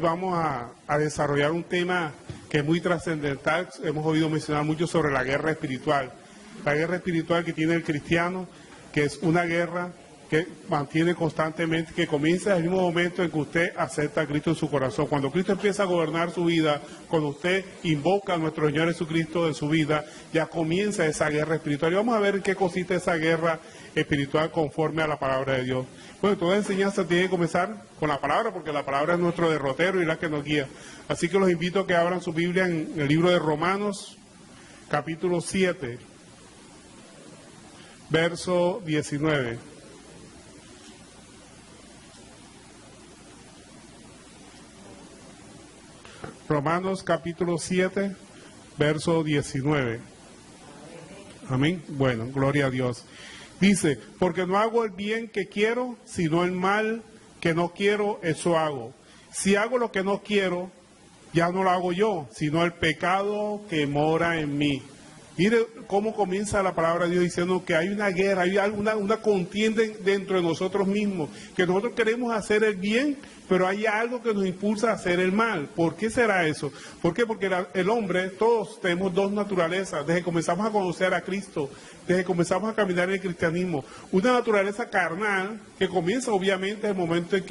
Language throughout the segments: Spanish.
vamos a desarrollar un tema que es muy trascendental. Hemos oído mencionar mucho sobre la guerra espiritual. La guerra espiritual que tiene el cristiano, que es una guerra que mantiene constantemente, que comienza en el mismo momento en que usted acepta a Cristo en su corazón. Cuando Cristo empieza a gobernar su vida, cuando usted invoca a nuestro Señor Jesucristo en su vida, ya comienza esa guerra espiritual. Y vamos a ver en qué consiste esa guerra espiritual conforme a la palabra de Dios. Bueno, toda enseñanza tiene que comenzar con la palabra, porque la palabra es nuestro derrotero y la que nos guía. Así que los invito a que abran su Biblia en el libro de Romanos, capítulo 7, verso 19. Romanos capítulo 7, verso 19. Amén. Bueno, gloria a Dios. Dice, porque no hago el bien que quiero, sino el mal que no quiero, eso hago. Si hago lo que no quiero, ya no lo hago yo, sino el pecado que mora en mí. Mire cómo comienza la palabra de Dios diciendo que hay una guerra, hay una contienda dentro de nosotros mismos, que nosotros queremos hacer el bien, pero hay algo que nos impulsa a hacer el mal. ¿Por qué será eso? ¿Por qué? Porque el hombre, todos tenemos dos naturalezas, desde que comenzamos a conocer a Cristo, desde que comenzamos a caminar en el cristianismo. Una naturaleza carnal, que comienza obviamente en el momento en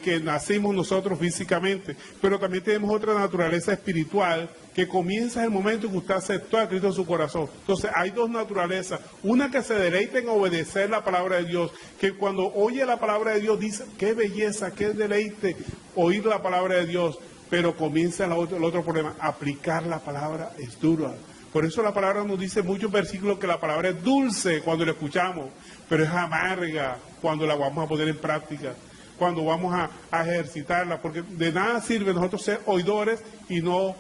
que nacimos nosotros físicamente, pero también tenemos otra naturaleza espiritual que comienza en el momento en que usted aceptó a Cristo en su corazón. Entonces hay dos naturalezas, una que se deleita en obedecer la palabra de Dios, que cuando oye la palabra de Dios dice, qué belleza, qué deleite oír la palabra de Dios, pero comienza el otro problema, aplicar la palabra es dura. Por eso la palabra nos dice en muchos versículos que la palabra es dulce cuando la escuchamos, pero es amarga cuando la vamos a poner en práctica, cuando vamos a ejercitarla, porque de nada sirve nosotros ser oidores y no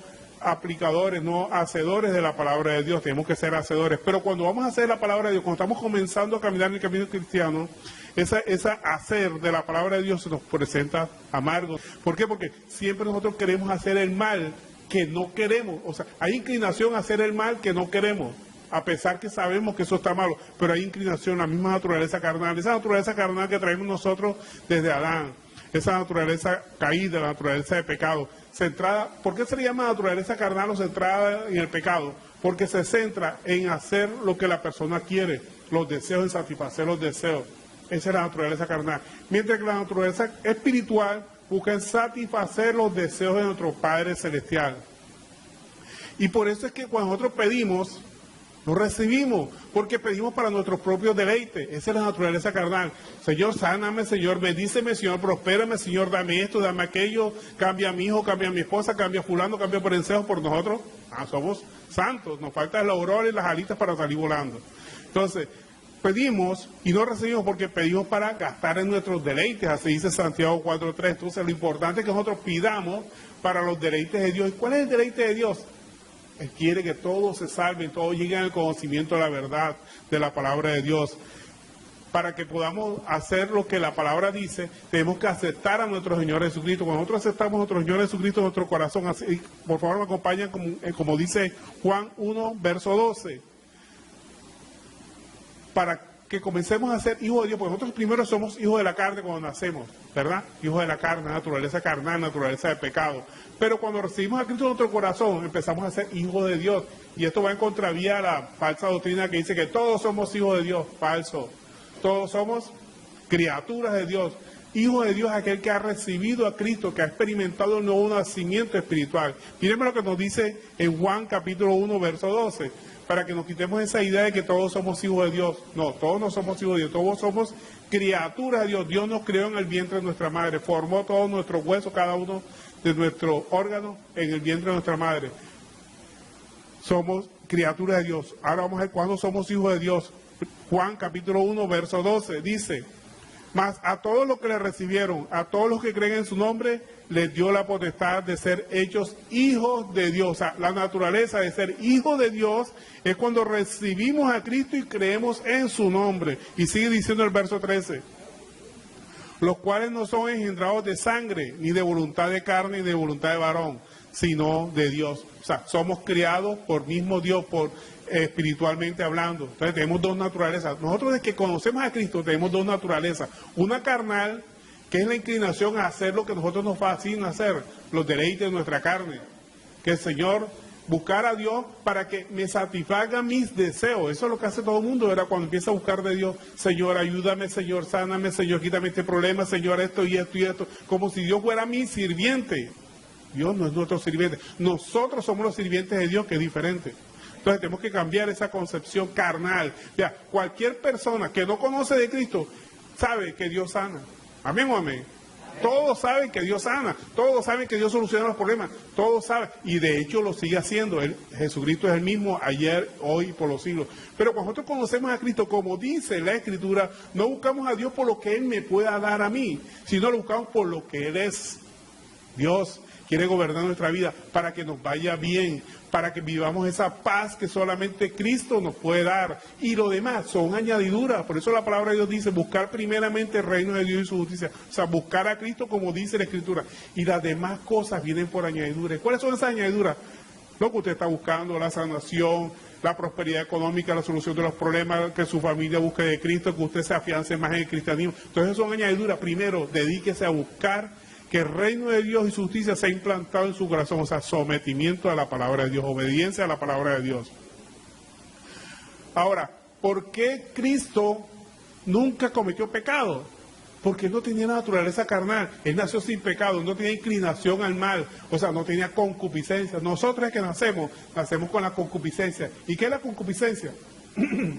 aplicadores, no hacedores de la palabra de Dios. Tenemos que ser hacedores, pero cuando vamos a hacer la palabra de Dios, cuando estamos comenzando a caminar en el camino cristiano, esa hacer de la palabra de Dios se nos presenta amargo. ¿Por qué? Porque siempre nosotros queremos hacer el mal que no queremos, o sea, hay inclinación a hacer el mal que no queremos, a pesar que sabemos que eso está malo, pero hay inclinación, la misma naturaleza carnal, esa naturaleza carnal que traemos nosotros desde Adán, esa naturaleza caída, la naturaleza de pecado, centrada. ¿Por qué se le llama naturaleza carnal o centrada en el pecado? Porque se centra en hacer lo que la persona quiere, los deseos, en satisfacer los deseos. Esa es la naturaleza carnal. Mientras que la naturaleza espiritual busca en satisfacer los deseos de nuestro Padre Celestial. Y por eso es que cuando nosotros pedimos, no recibimos, porque pedimos para nuestros propios deleites. Esa es la naturaleza carnal. Señor, sáname, Señor, bendíceme, Señor, prospérame, Señor, dame esto, dame aquello, cambia a mi hijo, cambia a mi esposa, cambia a fulano, cambia por ensejos por nosotros. Somos santos, nos faltan la aurora y las alitas para salir volando. Entonces, pedimos y no recibimos porque pedimos para gastar en nuestros deleites, así dice Santiago 4:3. Entonces, lo importante es que nosotros pidamos para los deleites de Dios. ¿Y cuál es el deleite de Dios? Él quiere que todos se salven, todos lleguen al conocimiento de la verdad, de la palabra de Dios. Para que podamos hacer lo que la palabra dice, tenemos que aceptar a nuestro Señor Jesucristo. Cuando nosotros aceptamos a nuestro Señor Jesucristo en nuestro corazón, así, por favor me acompañan como dice Juan 1, verso 12. Para que comencemos a ser hijos de Dios, porque nosotros primero somos hijos de la carne cuando nacemos, ¿verdad? Hijos de la carne, naturaleza carnal, naturaleza de pecado. Pero cuando recibimos a Cristo en nuestro corazón, empezamos a ser hijos de Dios. Y esto va en contravía a la falsa doctrina que dice que todos somos hijos de Dios. Falso. Todos somos criaturas de Dios. Hijo de Dios es aquel que ha recibido a Cristo, que ha experimentado un nuevo nacimiento espiritual. Mírenme lo que nos dice en Juan capítulo 1, verso 12. Para que nos quitemos esa idea de que todos somos hijos de Dios. No, todos no somos hijos de Dios, todos somos criaturas de Dios. Dios nos creó en el vientre de nuestra madre, formó todos nuestros huesos, cada uno de nuestros órganos en el vientre de nuestra madre. Somos criaturas de Dios. Ahora vamos a ver cuándo somos hijos de Dios. Juan capítulo 1, verso 12, dice: mas a todos los que le recibieron, a todos los que creen en su nombre, les dio la potestad de ser hechos hijos de Dios. O sea, la naturaleza de ser hijo de Dios es cuando recibimos a Cristo y creemos en su nombre. Y sigue diciendo el verso 13: los cuales no son engendrados de sangre, ni de voluntad de carne, ni de voluntad de varón, sino de Dios. O sea, somos criados por mismo Dios, espiritualmente hablando. Entonces tenemos dos naturalezas. Nosotros desde que conocemos a Cristo tenemos dos naturalezas. Una carnal, que es la inclinación a hacer lo que nosotros nos fascina hacer, los deleites de nuestra carne. Que el Señor, buscar a Dios para que me satisfaga mis deseos. Eso es lo que hace todo el mundo, ¿verdad? Cuando empieza a buscar de Dios, Señor, ayúdame, Señor, sáname, Señor, quítame este problema, Señor, esto y esto y esto, como si Dios fuera mi sirviente. Dios no es nuestro sirviente. Nosotros somos los sirvientes de Dios, que es diferente. Entonces tenemos que cambiar esa concepción carnal. Ya, cualquier persona que no conoce de Cristo sabe que Dios sana. Amén o amén. Todos saben que Dios sana, todos saben que Dios soluciona los problemas, todos saben, y de hecho lo sigue haciendo. Jesucristo es el mismo ayer, hoy y por los siglos. Pero cuando nosotros conocemos a Cristo, como dice la Escritura, no buscamos a Dios por lo que Él me pueda dar a mí, sino lo buscamos por lo que Él es. Dios quiere gobernar nuestra vida para que nos vaya bien, para que vivamos esa paz que solamente Cristo nos puede dar. Y lo demás son añadiduras. Por eso la palabra de Dios dice, buscar primeramente el reino de Dios y su justicia. O sea, buscar a Cristo como dice la Escritura. Y las demás cosas vienen por añadiduras. ¿Cuáles son esas añadiduras? Lo que usted está buscando, la sanación, la prosperidad económica, la solución de los problemas, que su familia busque de Cristo, que usted se afiance más en el cristianismo. Entonces son añadiduras. Primero, dedíquese a buscar que el reino de Dios y su justicia sea implantado en su corazón, o sea, sometimiento a la palabra de Dios, obediencia a la palabra de Dios. Ahora, ¿por qué Cristo nunca cometió pecado? Porque él no tenía naturaleza carnal, él nació sin pecado, no tenía inclinación al mal, o sea, no tenía concupiscencia. Nosotros que nacemos con la concupiscencia. ¿Y qué es la concupiscencia?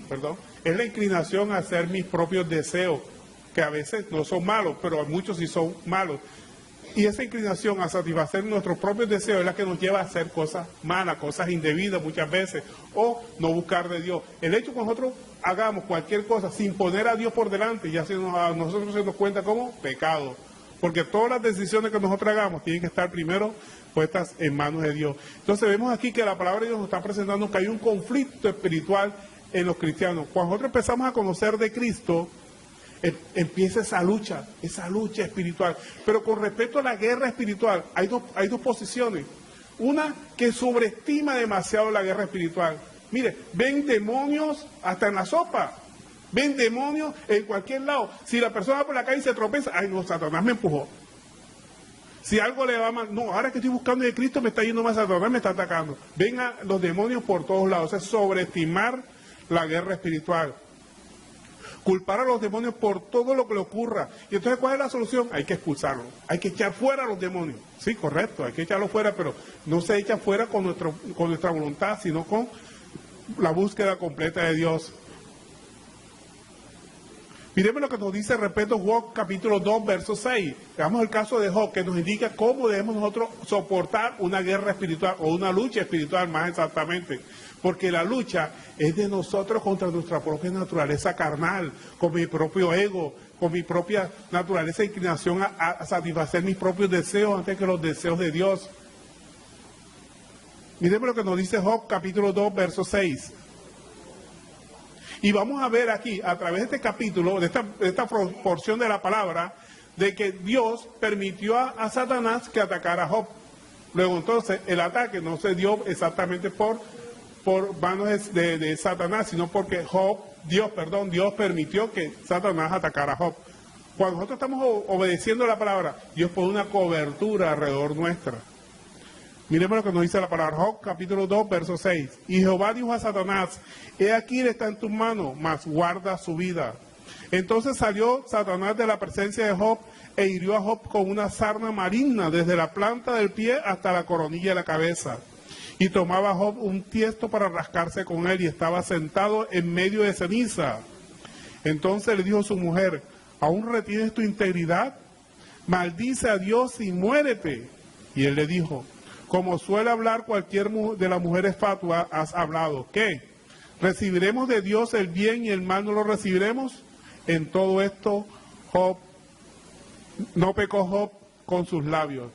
Perdón, es la inclinación a hacer mis propios deseos, que a veces no son malos, pero a muchos sí son malos. Y esa inclinación a satisfacer nuestros propios deseos es la que nos lleva a hacer cosas malas, cosas indebidas muchas veces, o no buscar de Dios. El hecho que nosotros hagamos cualquier cosa sin poner a Dios por delante, ya a nosotros se nos cuenta como pecado. Porque todas las decisiones que nosotros hagamos tienen que estar primero puestas en manos de Dios. Entonces vemos aquí que la palabra de Dios nos está presentando que hay un conflicto espiritual en los cristianos. Cuando nosotros empezamos a conocer de Cristo, empieza esa lucha espiritual. Pero con respecto a la guerra espiritual, hay dos posiciones. Una que sobreestima demasiado la guerra espiritual. Mire, ven demonios hasta en la sopa. Ven demonios en cualquier lado. Si la persona va por la calle y se tropieza, ay no, Satanás me empujó. Si algo le va mal, no, ahora que estoy buscando de Cristo me está yendo más, Satanás me está atacando. Ven a los demonios por todos lados. Es sobreestimar la guerra espiritual. Culpar a los demonios por todo lo que le ocurra. Y entonces, ¿cuál es la solución? Hay que expulsarlos. Hay que echar fuera a los demonios. Sí, correcto, hay que echarlos fuera, pero no se echa fuera con nuestra voluntad, sino con la búsqueda completa de Dios. Miremos lo que nos dice, repito, Job capítulo 2, verso 6. Veamos el caso de Job, que nos indica cómo debemos nosotros soportar una guerra espiritual, o una lucha espiritual más exactamente. Porque la lucha es de nosotros contra nuestra propia naturaleza carnal, con mi propio ego, con mi propia naturaleza e inclinación a satisfacer mis propios deseos antes que los deseos de Dios. Miremos lo que nos dice Job capítulo 2, verso 6. Y vamos a ver aquí, a través de este capítulo, de esta porción de la palabra, de que Dios permitió a Satanás que atacara a Job. Luego entonces el ataque no se dio exactamente por manos de Satanás, sino porque Dios permitió que Satanás atacara a Job. Cuando nosotros estamos obedeciendo la palabra, Dios pone una cobertura alrededor nuestra. Miremos lo que nos dice la palabra, Job capítulo 2, verso 6. Y Jehová dijo a Satanás, he aquí él está en tus manos, mas guarda su vida. Entonces salió Satanás de la presencia de Job e hirió a Job con una sarna maligna desde la planta del pie hasta la coronilla de la cabeza. Y tomaba Job un tiesto para rascarse con él y estaba sentado en medio de ceniza. Entonces le dijo su mujer, ¿aún retienes tu integridad? Maldice a Dios y muérete. Y él le dijo, como suele hablar cualquier de las mujeres fatuas, has hablado. ¿Qué? ¿Recibiremos de Dios el bien y el mal no lo recibiremos? En todo esto, no pecó Job con sus labios.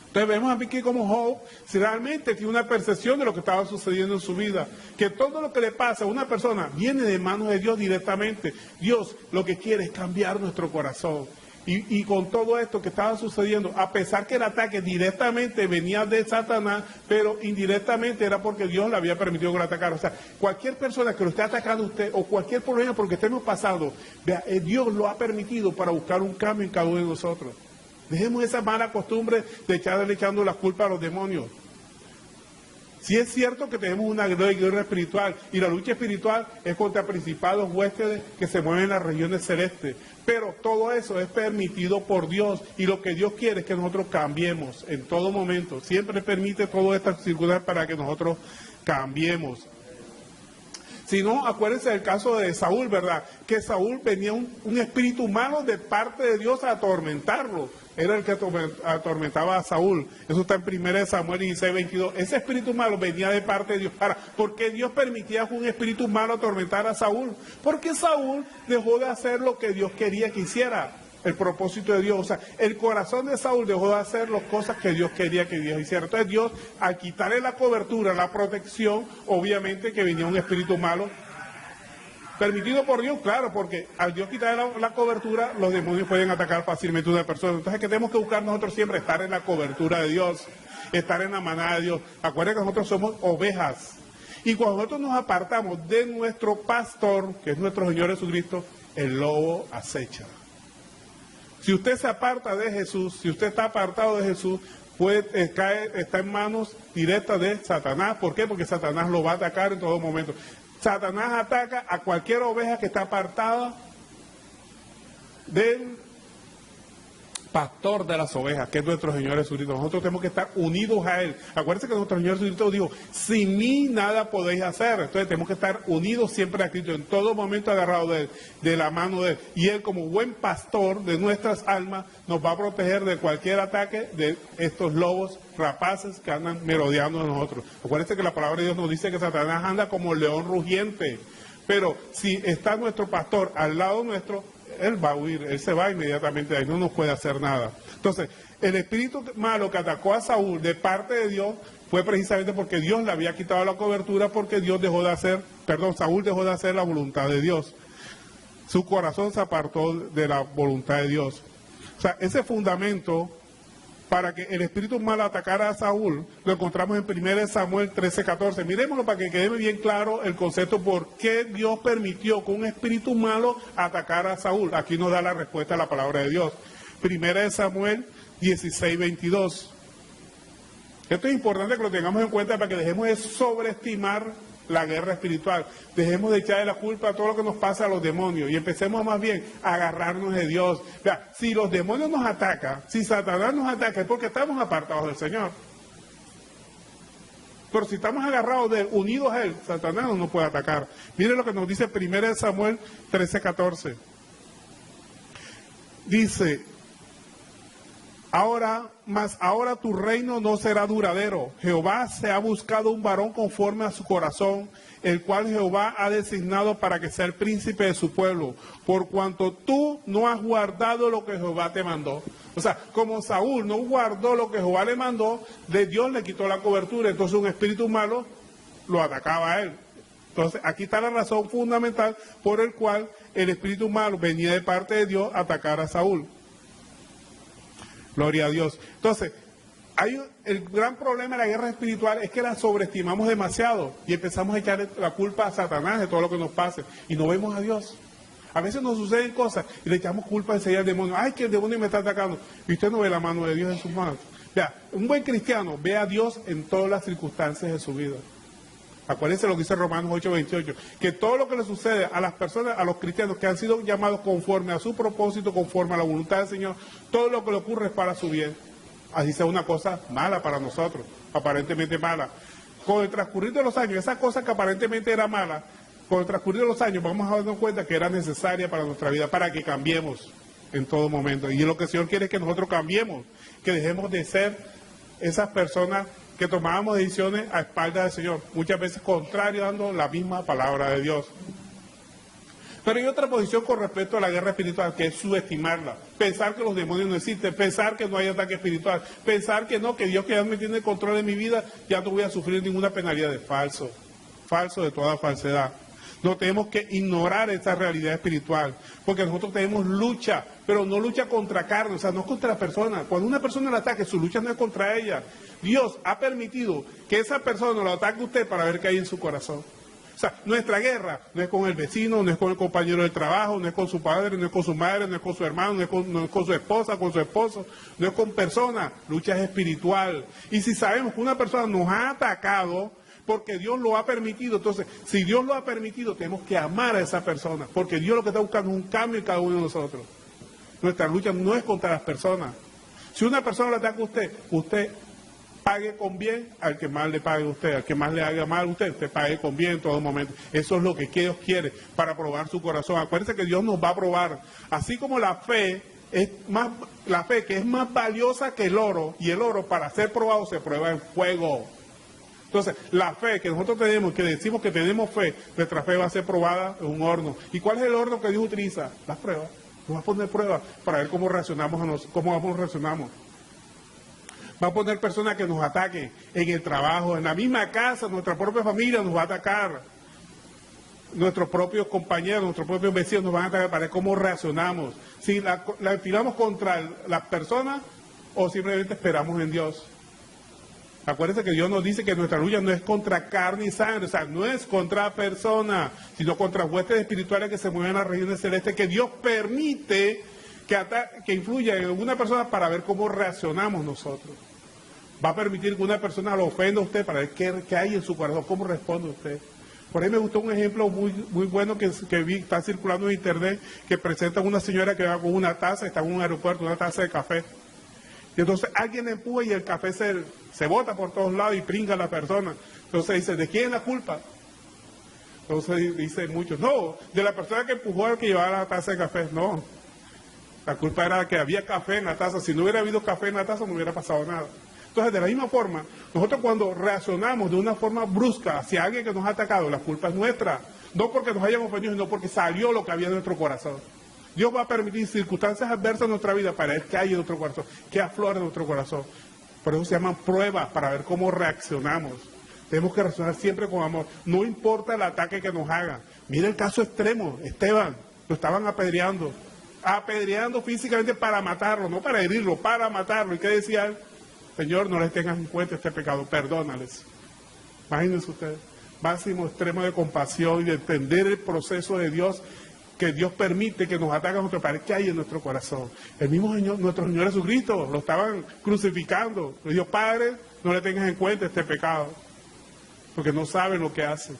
Entonces vemos aquí como Job realmente tiene una percepción de lo que estaba sucediendo en su vida, que todo lo que le pasa a una persona viene de manos de Dios directamente. Dios lo que quiere es cambiar nuestro corazón. Y con todo esto que estaba sucediendo, a pesar que el ataque directamente venía de Satanás, pero indirectamente era porque Dios le había permitido que lo atacara. O sea, cualquier persona que lo esté atacando a usted o cualquier problema por el que estemos pasando, vea, Dios lo ha permitido para buscar un cambio en cada uno de nosotros. Dejemos esa mala costumbre de echando la culpa a los demonios. Sí es cierto que tenemos una guerra espiritual y la lucha espiritual es contra principados huéspedes que se mueven en las regiones celestes, pero todo eso es permitido por Dios y lo que Dios quiere es que nosotros cambiemos en todo momento. Siempre permite todas estas circunstancias para que nosotros cambiemos. Si no, acuérdense del caso de Saúl, ¿verdad? Que Saúl venía un espíritu malo de parte de Dios a atormentarlo. Era el que atormentaba a Saúl. Eso está en 1 Samuel 16, 22. Ese espíritu malo venía de parte de Dios. Ahora, ¿por qué Dios permitía que un espíritu malo atormentara a Saúl? Porque Saúl dejó de hacer lo que Dios quería que hiciera. El propósito de Dios, o sea, el corazón de Saúl dejó de hacer las cosas que Dios quería que Dios hiciera. Entonces Dios, al quitarle la cobertura, la protección, obviamente que venía un espíritu malo, permitido por Dios, claro, porque al Dios quitarle la cobertura, los demonios pueden atacar fácilmente a una persona. Entonces, ¿qué tenemos que buscar nosotros siempre? Estar en la cobertura de Dios, estar en la manada de Dios. Acuérdense que nosotros somos ovejas. Y cuando nosotros nos apartamos de nuestro pastor, que es nuestro Señor Jesucristo, el lobo acecha. Si usted se aparta de Jesús, si usted está apartado de Jesús, está en manos directas de Satanás. ¿Por qué? Porque Satanás lo va a atacar en todo momento. Satanás ataca a cualquier oveja que está apartada del pastor de las ovejas, que es nuestro Señor Jesucristo. Nosotros tenemos que estar unidos a Él. Acuérdense que nuestro Señor Jesucristo dijo, sin mí nada podéis hacer. Entonces tenemos que estar unidos siempre a Cristo, en todo momento agarrados de Él, de la mano de Él. Y Él, como buen pastor de nuestras almas, nos va a proteger de cualquier ataque de estos lobos rapaces que andan merodeando a nosotros. Acuérdense que la palabra de Dios nos dice que Satanás anda como león rugiente. Pero si está nuestro pastor al lado nuestro, Él va a huir, Él se va inmediatamente de ahí, no nos puede hacer nada. Entonces, el espíritu malo que atacó a Saúl de parte de Dios fue precisamente porque Dios le había quitado la cobertura, porque Saúl dejó de hacer la voluntad de Dios. Su corazón se apartó de la voluntad de Dios. O sea, ese fundamento para que el espíritu malo atacara a Saúl, lo encontramos en 1 Samuel 13, 14. Miremoslo para que quede bien claro el concepto por qué Dios permitió que un espíritu malo atacara a Saúl. Aquí nos da la respuesta a la palabra de Dios. 1 Samuel 16, 22. Esto es importante que lo tengamos en cuenta para que dejemos de sobreestimar la guerra espiritual. Dejemos de echarle la culpa a todo lo que nos pasa a los demonios y empecemos más bien a agarrarnos de Dios. Vea, si los demonios nos atacan, si Satanás nos ataca, es porque estamos apartados del Señor. Pero si estamos agarrados de Él, unidos a Él, Satanás no nos puede atacar. Mire lo que nos dice 1 Samuel 13, 14. Dice, ahora tu reino no será duradero. Jehová se ha buscado un varón conforme a su corazón, el cual Jehová ha designado para que sea el príncipe de su pueblo, por cuanto tú no has guardado lo que Jehová te mandó. O sea, como Saúl no guardó lo que Jehová le mandó, de Dios le quitó la cobertura, entonces un espíritu malo lo atacaba a él. Entonces, aquí está la razón fundamental por el cual el espíritu malo venía de parte de Dios a atacar a Saúl. Gloria a Dios. Entonces, el gran problema de la guerra espiritual es que la sobreestimamos demasiado y empezamos a echarle la culpa a Satanás de todo lo que nos pase y no vemos a Dios. A veces nos suceden cosas y le echamos culpa enseguida al demonio. Ay, que el demonio me está atacando. Y usted no ve la mano de Dios en sus manos. Vea, un buen cristiano ve a Dios en todas las circunstancias de su vida. Acuérdense lo que dice Romanos 8:28, que todo lo que le sucede a las personas, a los cristianos que han sido llamados conforme a su propósito, conforme a la voluntad del Señor, todo lo que le ocurre es para su bien. Así sea una cosa mala para nosotros, aparentemente mala. Con el transcurrir de los años, esa cosa que aparentemente era mala, con el transcurrir de los años vamos a darnos cuenta que era necesaria para nuestra vida, para que cambiemos en todo momento. Y lo que el Señor quiere es que nosotros cambiemos, que dejemos de ser esas personas que tomábamos decisiones a espaldas del Señor, muchas veces contrario dando la misma palabra de Dios. Pero hay otra posición con respecto a la guerra espiritual, que es subestimarla, pensar que los demonios no existen, pensar que no hay ataque espiritual, pensar que no, que Dios que ya me tiene el control de mi vida, ya no voy a sufrir ninguna penalidad. De falso, falso de toda falsedad. No tenemos que ignorar esa realidad espiritual, porque nosotros tenemos lucha, pero no lucha contra carne, o sea, no contra la persona. Cuando una persona la ataque, su lucha no es contra ella. Dios ha permitido que esa persona lo ataque a usted para ver qué hay en su corazón. O sea, nuestra guerra no es con el vecino, no es con el compañero del trabajo, no es con su padre, no es con su madre, no es con su hermano, no es con su esposa, con su esposo, no es con personas. Lucha es espiritual. Y si sabemos que una persona nos ha atacado, porque Dios lo ha permitido, entonces, si Dios lo ha permitido, tenemos que amar a esa persona, porque Dios lo que está buscando es un cambio en cada uno de nosotros. Nuestra lucha no es contra las personas. Si una persona le ataca a usted, usted pague con bien al que más le pague a usted, al que más le haga mal a usted pague con bien en todo momento. Eso es lo que Dios quiere para probar su corazón. Acuérdense que Dios nos va a probar, así como la fe la fe que es más valiosa que el oro, y el oro para ser probado se prueba en fuego. Entonces, la fe que nosotros tenemos, que decimos que tenemos fe, nuestra fe va a ser probada en un horno. ¿Y cuál es el horno que Dios utiliza? Las pruebas. Nos va a poner pruebas para ver cómo reaccionamos, cómo reaccionamos. Va a poner personas que nos ataquen en el trabajo, en la misma casa, nuestra propia familia nos va a atacar. Nuestros propios compañeros, nuestros propios vecinos nos van a atacar para ver cómo reaccionamos. Si la enfilamos contra las personas o simplemente esperamos en Dios. Acuérdense que Dios nos dice que nuestra lucha no es contra carne y sangre, o sea, no es contra personas, sino contra huestes espirituales que se mueven a las regiones celestes, que Dios permite que influya en una persona para ver cómo reaccionamos nosotros. Va a permitir que una persona lo ofenda a usted para ver qué hay en su corazón, cómo responde usted. Por ahí me gustó un ejemplo muy bueno que vi, está circulando en internet, que presenta una señora que va con una taza, está en un aeropuerto, una taza de café. Y entonces alguien empuja y el café se bota por todos lados y pringa a la persona. Entonces dice, ¿de quién es la culpa? Entonces dicen muchos, no, de la persona que empujó al que llevaba la taza de café. No, la culpa era que había café en la taza. Si no hubiera habido café en la taza no hubiera pasado nada. Entonces, de la misma forma, nosotros cuando reaccionamos de una forma brusca hacia alguien que nos ha atacado, la culpa es nuestra. No porque nos hayamos ofendido, sino porque salió lo que había en nuestro corazón. Dios va a permitir circunstancias adversas en nuestra vida para ver qué hay en nuestro corazón, qué aflora en nuestro corazón. Por eso se llaman pruebas, para ver cómo reaccionamos. Tenemos que reaccionar siempre con amor. No importa el ataque que nos hagan. Mira el caso extremo, Esteban, lo estaban apedreando físicamente para matarlo, no para herirlo, para matarlo. ¿Y qué decía él? Señor, no les tengas en cuenta este pecado, perdónales. Imagínense ustedes, máximo extremo de compasión y de entender el proceso de Dios, que Dios permite que nos ataquen a nuestro Padre, que hay en nuestro corazón. El mismo Señor, nuestro Señor Jesucristo, lo estaban crucificando. Le dijo, Padre, no le tengas en cuenta este pecado, porque no saben lo que hacen.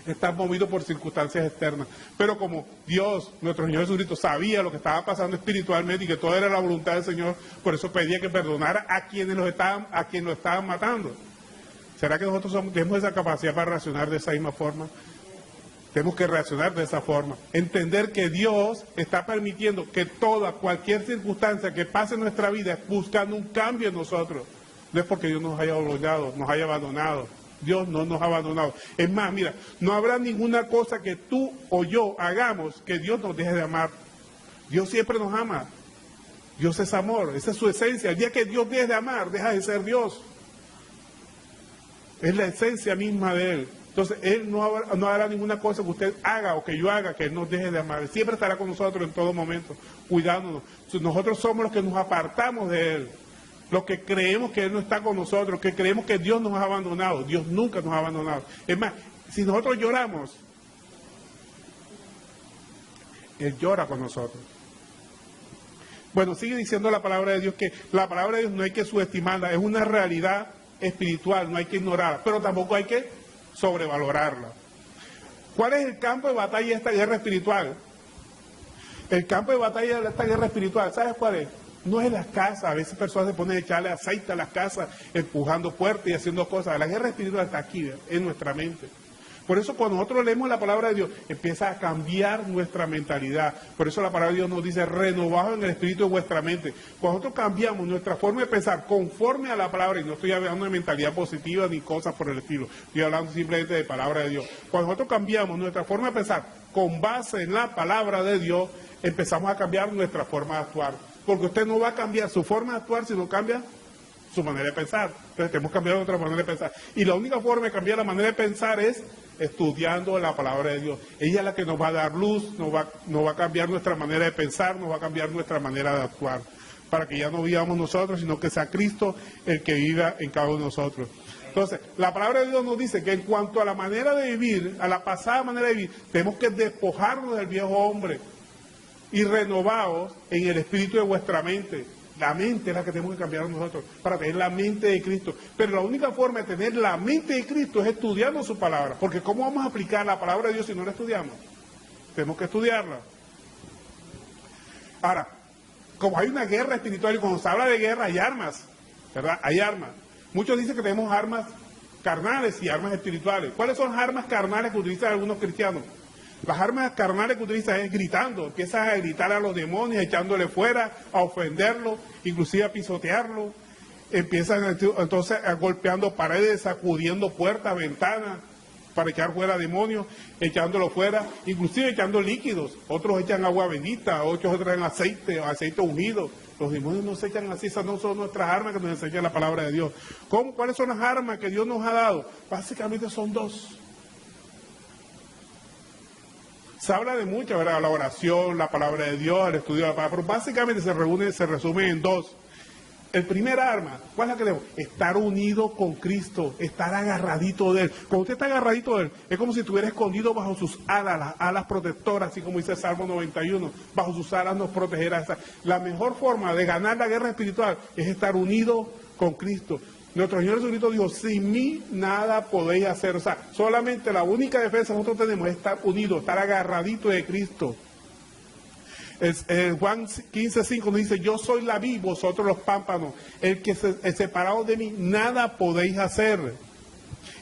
Están movidos por circunstancias externas. Pero como Dios, nuestro Señor Jesucristo, sabía lo que estaba pasando espiritualmente y que todo era la voluntad del Señor, por eso pedía que perdonara a quienes lo estaban matando. ¿Será que nosotros tenemos esa capacidad para reaccionar de esa misma forma? Tenemos que reaccionar de esa forma. Entender que Dios está permitiendo que cualquier circunstancia que pase en nuestra vida es buscando un cambio en nosotros. No es porque Dios nos haya olvidado, nos haya abandonado. Dios no nos ha abandonado. Es más, mira, no habrá ninguna cosa que tú o yo hagamos que Dios nos deje de amar. Dios siempre nos ama. Dios es amor, esa es su esencia. El día que Dios deje de amar, deja de ser Dios. Es la esencia misma de Él. Entonces, Él no hará ninguna cosa que usted haga o que yo haga que Él nos deje de amar. Él siempre estará con nosotros en todo momento, cuidándonos. Nosotros somos los que nos apartamos de Él. Los que creemos que Él no está con nosotros, que creemos que Dios nos ha abandonado. Dios nunca nos ha abandonado. Es más, si nosotros lloramos, Él llora con nosotros. Bueno, sigue diciendo la palabra de Dios que la palabra de Dios no hay que subestimarla, es una realidad espiritual, no hay que ignorarla, pero tampoco hay que sobrevalorarla. ¿Cuál es el campo de batalla de esta guerra espiritual? El campo de batalla de esta guerra espiritual, ¿sabes cuál es? No es las casas, a veces personas se ponen a echarle aceite a las casas, empujando puertas y haciendo cosas. La guerra espiritual está aquí, en nuestra mente. Por eso cuando nosotros leemos la palabra de Dios, empieza a cambiar nuestra mentalidad. Por eso la palabra de Dios nos dice, renovados en el espíritu de vuestra mente. Cuando nosotros cambiamos nuestra forma de pensar conforme a la palabra, y no estoy hablando de mentalidad positiva ni cosas por el estilo, estoy hablando simplemente de palabra de Dios. Cuando nosotros cambiamos nuestra forma de pensar con base en la palabra de Dios, empezamos a cambiar nuestra forma de actuar. Porque usted no va a cambiar su forma de actuar si no cambia su manera de pensar. Entonces tenemos que cambiar nuestra manera de pensar. Y la única forma de cambiar la manera de pensar es estudiando la palabra de Dios. Ella es la que nos va a dar luz, nos va a cambiar nuestra manera de pensar, nos va a cambiar nuestra manera de actuar, para que ya no vivamos nosotros, sino que sea Cristo el que viva en cada uno de nosotros. Entonces, la palabra de Dios nos dice que en cuanto a la manera de vivir, a la pasada manera de vivir, tenemos que despojarnos del viejo hombre y renovados en el espíritu de vuestra mente. La mente es la que tenemos que cambiar nosotros para tener la mente de Cristo. Pero la única forma de tener la mente de Cristo es estudiando su palabra. Porque ¿cómo vamos a aplicar la palabra de Dios si no la estudiamos? Tenemos que estudiarla. Ahora, como hay una guerra espiritual y cuando se habla de guerra hay armas, ¿verdad? Hay armas. Muchos dicen que tenemos armas carnales y armas espirituales. ¿Cuáles son las armas carnales que utilizan algunos cristianos? Las armas carnales que utilizan es gritando, empiezas a gritar a los demonios, echándole fuera, a ofenderlos, inclusive a pisotearlos, empiezan entonces a golpeando paredes, sacudiendo puertas, ventanas, para echar fuera demonios, echándolo fuera, inclusive echando líquidos, otros echan agua bendita, otros traen aceite ungido. Los demonios no se echan así, esas no son nuestras armas que nos enseña la palabra de Dios. ¿Cuáles son las armas que Dios nos ha dado? Básicamente son dos. Se habla de mucho, ¿verdad? La oración, la palabra de Dios, el estudio de la palabra, pero básicamente se resume en dos. El primer arma, ¿cuál es la que debemos? Estar unido con Cristo, estar agarradito de Él. Cuando usted está agarradito de Él, es como si estuviera escondido bajo sus alas, las alas protectoras, así como dice el Salmo 91, bajo sus alas nos protegerá. La mejor forma de ganar la guerra espiritual es estar unido con Cristo. Nuestro Señor Jesucristo dijo, sin mí nada podéis hacer. O sea, solamente la única defensa que nosotros tenemos es estar unidos, estar agarraditos de Cristo. Juan 15:5 nos dice, yo soy la vid, vosotros los pámpanos. El que separado de mí, nada podéis hacer.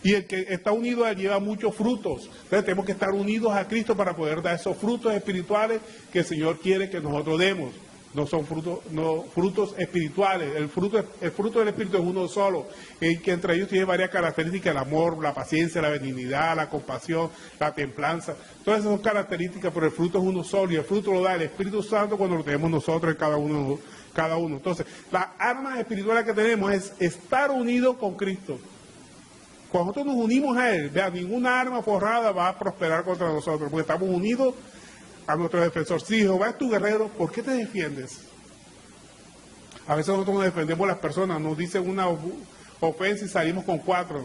Y el que está unido a él lleva muchos frutos. Entonces tenemos que estar unidos a Cristo para poder dar esos frutos espirituales que el Señor quiere que nosotros demos. No son frutos espirituales. El fruto del Espíritu es uno solo, que entre ellos tiene varias características: el amor, la paciencia, la benignidad, la compasión, la templanza. Todas esas son características, pero el fruto es uno solo y el fruto lo da el Espíritu Santo cuando lo tenemos nosotros en cada uno. Entonces, las armas espirituales que tenemos es estar unidos con Cristo. Cuando nosotros nos unimos a Él, vea, ninguna arma forrada va a prosperar contra nosotros, porque estamos unidos a nuestro defensor. Si Jehová es tu guerrero, ¿por qué te defiendes? A veces nosotros nos defendemos las personas, nos dicen una ofensa y salimos con 4.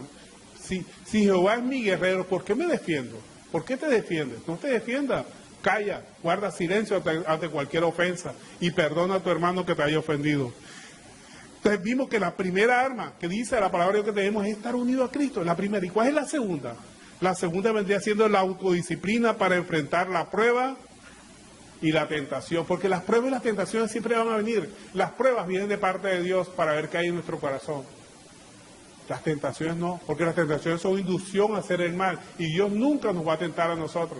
Si Jehová es mi guerrero, ¿por qué me defiendo? ¿Por qué te defiendes? No te defiendas, calla, guarda silencio ante cualquier ofensa y perdona a tu hermano que te haya ofendido. Entonces vimos que la primera arma que dice la palabra que tenemos es estar unido a Cristo, la primera. ¿Y cuál es la segunda? La segunda vendría siendo la autodisciplina para enfrentar la prueba y la tentación, porque las pruebas y las tentaciones siempre van a venir. Las pruebas vienen de parte de Dios para ver qué hay en nuestro corazón. Las tentaciones no, porque las tentaciones son inducción a hacer el mal y Dios nunca nos va a tentar a nosotros.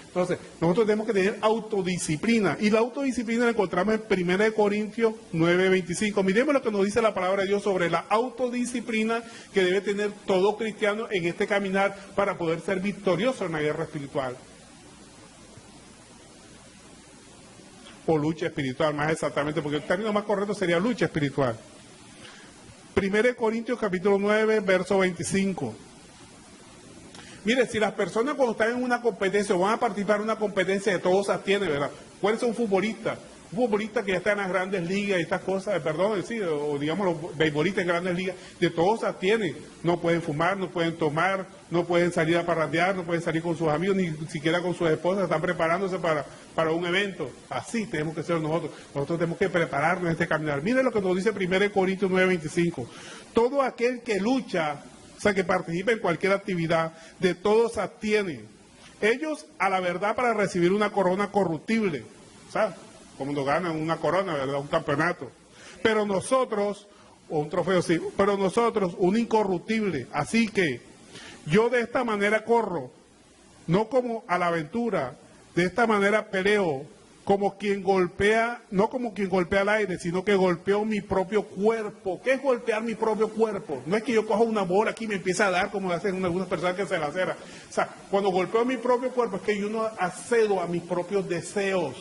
Entonces, nosotros tenemos que tener autodisciplina, y la autodisciplina la encontramos en 1 Corintios 9:25. Miremos lo que nos dice la palabra de Dios sobre la autodisciplina que debe tener todo cristiano en este caminar para poder ser victorioso en la guerra espiritual. O lucha espiritual, más exactamente, porque el término más correcto sería lucha espiritual. 1 Corintios capítulo 9, verso 25. Mire, si las personas cuando están en una competencia o van a participar en una competencia, de todos se abstienen, ¿verdad? ¿Cuál es un futbolista? Un futbolista que ya está en las grandes ligas y estas cosas, o digamos los beisbolistas en grandes ligas, de todos se abstienen. No pueden fumar, no pueden tomar, no pueden salir a parrandear, no pueden salir con sus amigos, ni siquiera con sus esposas, están preparándose para un evento. Así tenemos que ser nosotros. Nosotros tenemos que prepararnos en este caminar. Mire lo que nos dice 1 Corintios 9:25. Todo aquel que lucha, o sea, que participa en cualquier actividad, de todos se abstienen. Ellos a la verdad para recibir una corona corruptible, ¿sabes? Como nos ganan una corona, ¿verdad? Un campeonato. Pero nosotros, o un trofeo, sí, pero nosotros un incorruptible. Así que yo de esta manera corro, no como a la aventura, de esta manera peleo, como quien golpea, no como quien golpea al aire, sino que golpeo mi propio cuerpo. ¿Qué es golpear mi propio cuerpo? No es que yo coja una bola aquí y me empiece a dar como hacen algunas personas que se la cera. O sea, cuando golpeo mi propio cuerpo es que yo no accedo a mis propios deseos.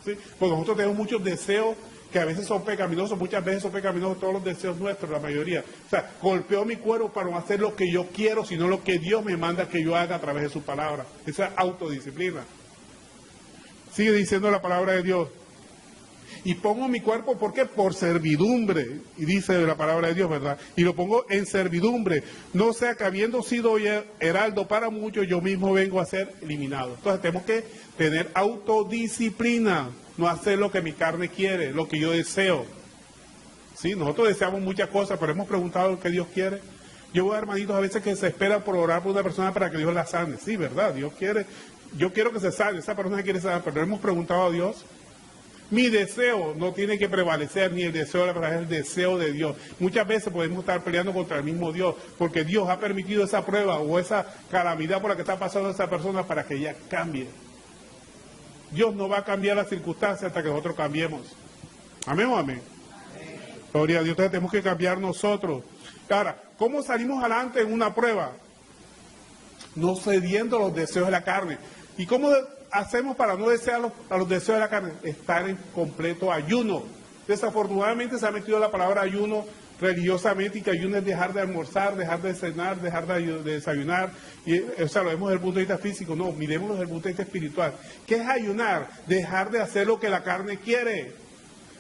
¿Sí? Porque nosotros tenemos muchos deseos que a veces son pecaminosos, muchas veces son pecaminosos todos los deseos nuestros, la mayoría. O sea, golpeo mi cuerpo para no hacer lo que yo quiero, sino lo que Dios me manda que yo haga a través de su palabra. Esa es autodisciplina. Sigue diciendo la palabra de Dios. Y pongo mi cuerpo, ¿por qué? Por servidumbre. Y dice la palabra de Dios, ¿verdad? Y lo pongo en servidumbre. No sea que habiendo sido heraldo para muchos, yo mismo vengo a ser eliminado. Entonces tenemos que tener autodisciplina. No hacer lo que mi carne quiere, lo que yo deseo. Sí, nosotros deseamos muchas cosas, pero hemos preguntado lo que Dios quiere. Yo veo hermanitos a veces que se esperan por orar por una persona para que Dios la sane. Sí, ¿verdad? Dios quiere, yo quiero que se sane, esa persona quiere sanar, pero hemos preguntado a Dios. Mi deseo no tiene que prevalecer, ni el deseo de la persona, es el deseo de Dios. Muchas veces podemos estar peleando contra el mismo Dios, porque Dios ha permitido esa prueba o esa calamidad por la que está pasando esa persona para que ella cambie. Dios no va a cambiar las circunstancias hasta que nosotros cambiemos. ¿Amén o amén? Gloria a Dios, entonces tenemos que cambiar nosotros. Ahora, ¿cómo salimos adelante en una prueba? No cediendo a los deseos de la carne. ¿Y cómo hacemos para no desear a los deseos de la carne? Estar en completo ayuno. Desafortunadamente se ha metido la palabra ayuno religiosamente, y que ayuno es dejar de almorzar, dejar de cenar, dejar de desayunar, y, o sea, lo vemos desde el punto de vista físico. No, miremoslo desde el punto de vista espiritual. ¿Qué es ayunar? Dejar de hacer lo que la carne quiere,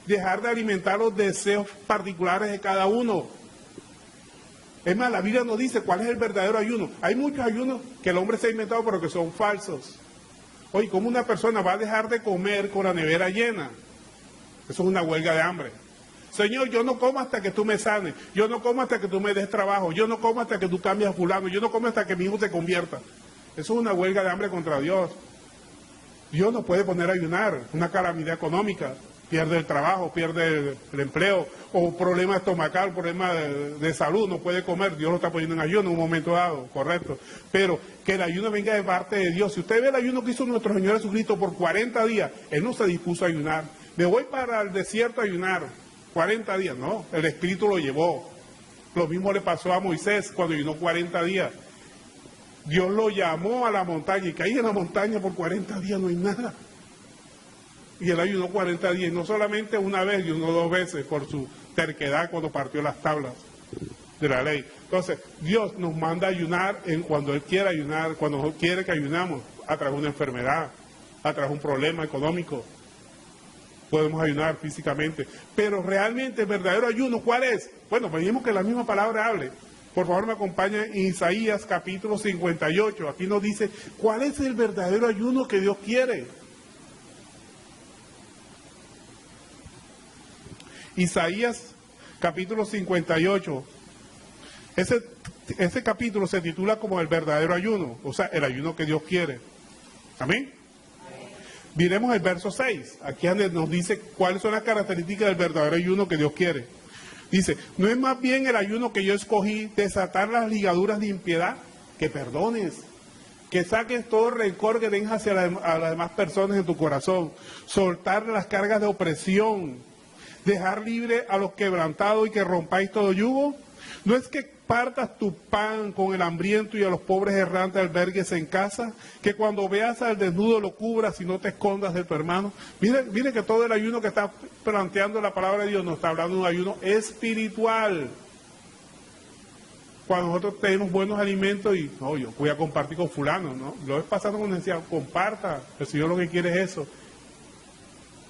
dejar de alimentar los deseos particulares de cada uno. Es más, la Biblia nos dice cuál es el verdadero ayuno. Hay muchos ayunos que el hombre se ha inventado, pero que son falsos. Oye, ¿cómo una persona va a dejar de comer con la nevera llena? Eso es una huelga de hambre. Señor, yo no como hasta que tú me sanes, yo no como hasta que tú me des trabajo, yo no como hasta que tú cambies a fulano, yo no como hasta que mi hijo se convierta. Eso es una huelga de hambre contra Dios. Dios no puede poner a ayunar, una calamidad económica, pierde el trabajo, pierde el empleo, o problema estomacal, problema de salud, no puede comer, Dios lo está poniendo en ayuno en un momento dado, correcto. Pero que el ayuno venga de parte de Dios. Si usted ve el ayuno que hizo nuestro Señor Jesucristo por 40 días, Él no se dispuso a ayunar. Me voy para el desierto a ayunar. 40 días, no, el Espíritu lo llevó. Lo mismo le pasó a Moisés cuando ayunó 40 días. Dios lo llamó a la montaña, y que ahí en la montaña por 40 días no hay nada. Y él ayunó 40 días, y no solamente una vez, ayunó 2 veces por su terquedad cuando partió las tablas de la ley. Entonces, Dios nos manda a ayunar cuando Él quiere ayunar, cuando Él quiere que ayunamos, a través de una enfermedad, a través de un problema económico. Podemos ayunar físicamente, pero realmente el verdadero ayuno, ¿cuál es? Bueno, pedimos que la misma palabra hable. Por favor, me acompaña en Isaías capítulo 58. Aquí nos dice cuál es el verdadero ayuno que Dios quiere. Isaías capítulo 58. Ese capítulo se titula como el verdadero ayuno, o sea, el ayuno que Dios quiere. ¿Amén? Miremos el verso 6, aquí nos dice cuáles son las características del verdadero ayuno que Dios quiere. Dice, ¿no es más bien el ayuno que yo escogí desatar las ligaduras de impiedad? Que perdones, que saques todo el rencor que tengas hacia a las demás personas en tu corazón, soltar las cargas de opresión, dejar libre a los quebrantados y que rompáis todo yugo. ¿No es que partas tu pan con el hambriento y a los pobres errantes albergues en casa? Que cuando veas al desnudo lo cubras y no te escondas de tu hermano. Mire que todo el ayuno que está planteando la palabra de Dios nos está hablando de un ayuno espiritual. Cuando nosotros tenemos buenos alimentos y, no, yo voy a compartir con fulano, ¿no? Lo es pasando con necesidad, comparta, el Señor lo que quiere es eso.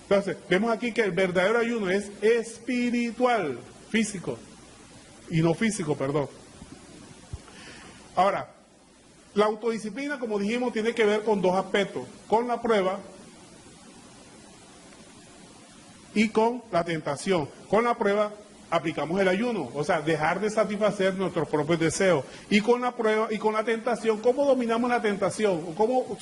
Entonces, vemos aquí que el verdadero ayuno es espiritual, físico. Y no físico, perdón. Ahora, la autodisciplina, como dijimos, tiene que ver con 2 aspectos, con la prueba y con la tentación. Con la prueba aplicamos el ayuno, o sea, dejar de satisfacer nuestros propios deseos. Y con la prueba y con la tentación, ¿cómo dominamos la tentación? ¿Cómo